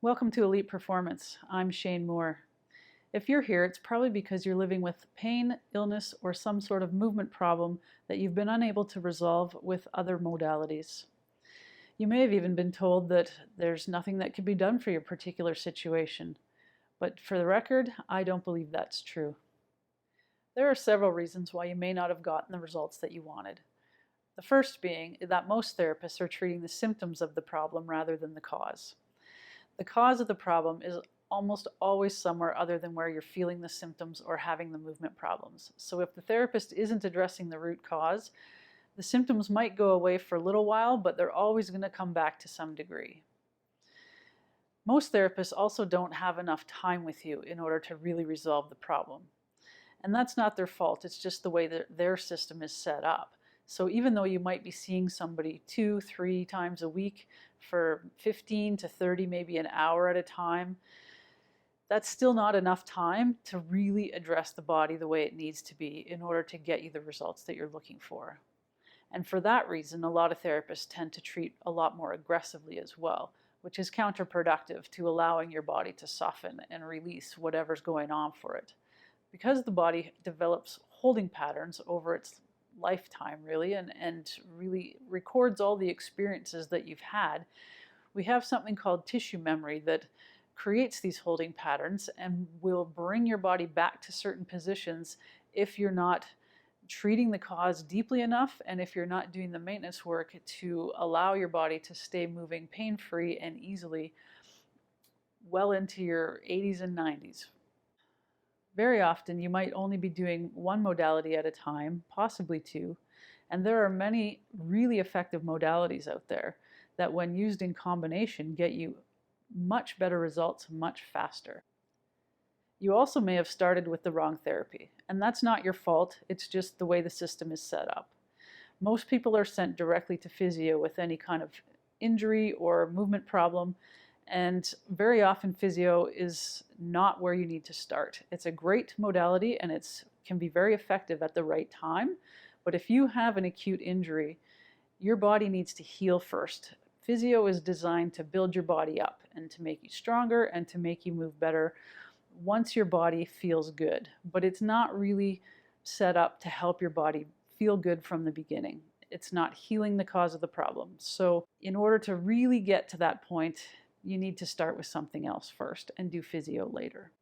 Welcome to Elite Performance. I'm Shane Moore. If you're here, it's probably because you're living with pain, illness, or some sort of movement problem that you've been unable to resolve with other modalities. You may have even been told that there's nothing that can be done for your particular situation. But for the record, I don't believe that's true. There are several reasons why you may not have gotten the results that you wanted. The first being that most therapists are treating the symptoms of the problem rather than the cause. The cause of the problem is almost always somewhere other than where you're feeling the symptoms or having the movement problems. So if the therapist isn't addressing the root cause, the symptoms might go away for a little while, but they're always going to come back to some degree. Most therapists also don't have enough time with you in order to really resolve the problem. And that's not their fault, it's just the way that their system is set up. So even though you might be seeing somebody 2-3 times a week for 15 to 30, maybe an hour at a time, that's still not enough time to really address the body the way it needs to be in order to get you the results that you're looking for. And for that reason, a lot of therapists tend to treat a lot more aggressively as well, which is counterproductive to allowing your body to soften and release whatever's going on for it. Because the body develops holding patterns over its lifetime, really, and really records all the experiences that you've had, we have something called tissue memory that creates these holding patterns and will bring your body back to certain positions if you're not treating the cause deeply enough and if you're not doing the maintenance work to allow your body to stay moving pain-free and easily well into your 80s and 90s. Very often you might only be doing one modality at a time, possibly two, and there are many really effective modalities out there that when used in combination get you much better results much faster. You also may have started with the wrong therapy, and that's not your fault, it's just the way the system is set up. Most people are sent directly to physio with any kind of injury or movement problem, and very often physio is not where you need to start. It's a great modality and it can be very effective at the right time, but if you have an acute injury, your body needs to heal first. Physio is designed to build your body up and to make you stronger and to make you move better once your body feels good, but it's not really set up to help your body feel good from the beginning. It's not healing the cause of the problem. So in order to really get to that point, you need to start with something else first and do physio later.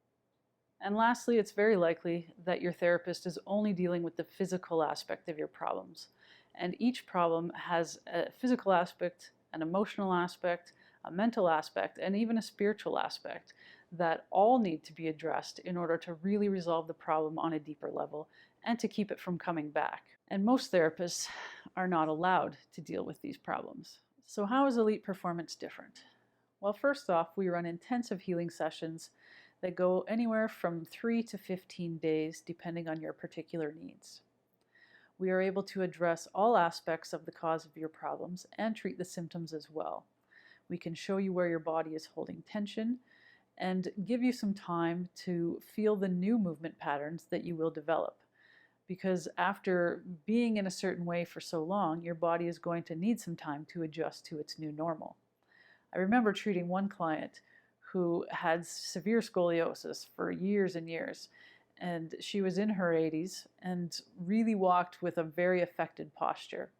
And lastly, it's very likely that your therapist is only dealing with the physical aspect of your problems. And each problem has a physical aspect, an emotional aspect, a mental aspect, and even a spiritual aspect that all need to be addressed in order to really resolve the problem on a deeper level and to keep it from coming back. And most therapists are not allowed to deal with these problems. So how is Elite Performance different? Well, first off, we run intensive healing sessions that go anywhere from 3 to 15 days, depending on your particular needs. We are able to address all aspects of the cause of your problems and treat the symptoms as well. We can show you where your body is holding tension and give you some time to feel the new movement patterns that you will develop. Because after being in a certain way for so long, your body is going to need some time to adjust to its new normal. I remember treating one client who had severe scoliosis for years and years, and she was in her 80s and really walked with a very affected posture.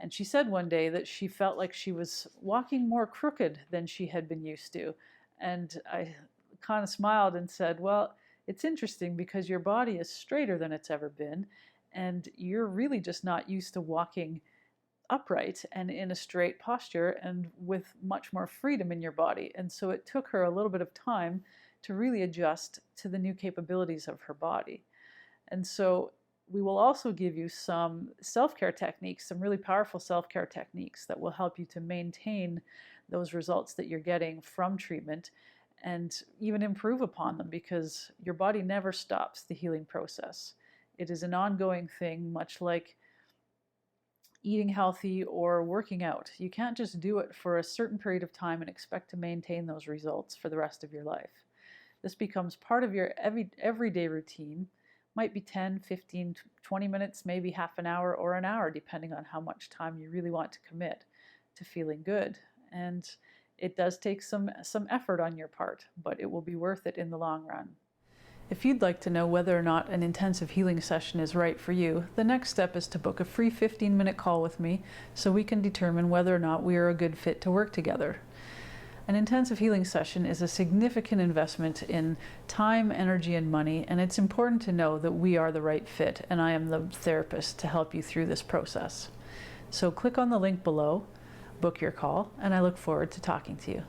And she said one day that she felt like she was walking more crooked than she had been used to. And I kind of smiled and said, well, it's interesting because your body is straighter than it's ever been, and you're really just not used to walking upright and in a straight posture and with much more freedom in your body. And so it took her a little bit of time to really adjust to the new capabilities of her body. And so we will also give you some self-care techniques, some really powerful self-care techniques that will help you to maintain those results that you're getting from treatment and even improve upon them, because your body never stops the healing process. It is an ongoing thing, much like eating healthy or working out. You can't just do it for a certain period of time and expect to maintain those results for the rest of your life. This becomes part of your everyday routine. Might be 10, 15, 20 minutes, maybe half an hour or an hour, depending on how much time you really want to commit to feeling good. And It does take some effort on your part, but it will be worth it in the long run. If you'd like to know whether or not an intensive healing session is right for you, the next step is to book a free 15-minute call with me so we can determine whether or not we are a good fit to work together. An intensive healing session is a significant investment in time, energy, and money, and it's important to know that we are the right fit, and I am the therapist to help you through this process. So click on the link below, book your call, and I look forward to talking to you.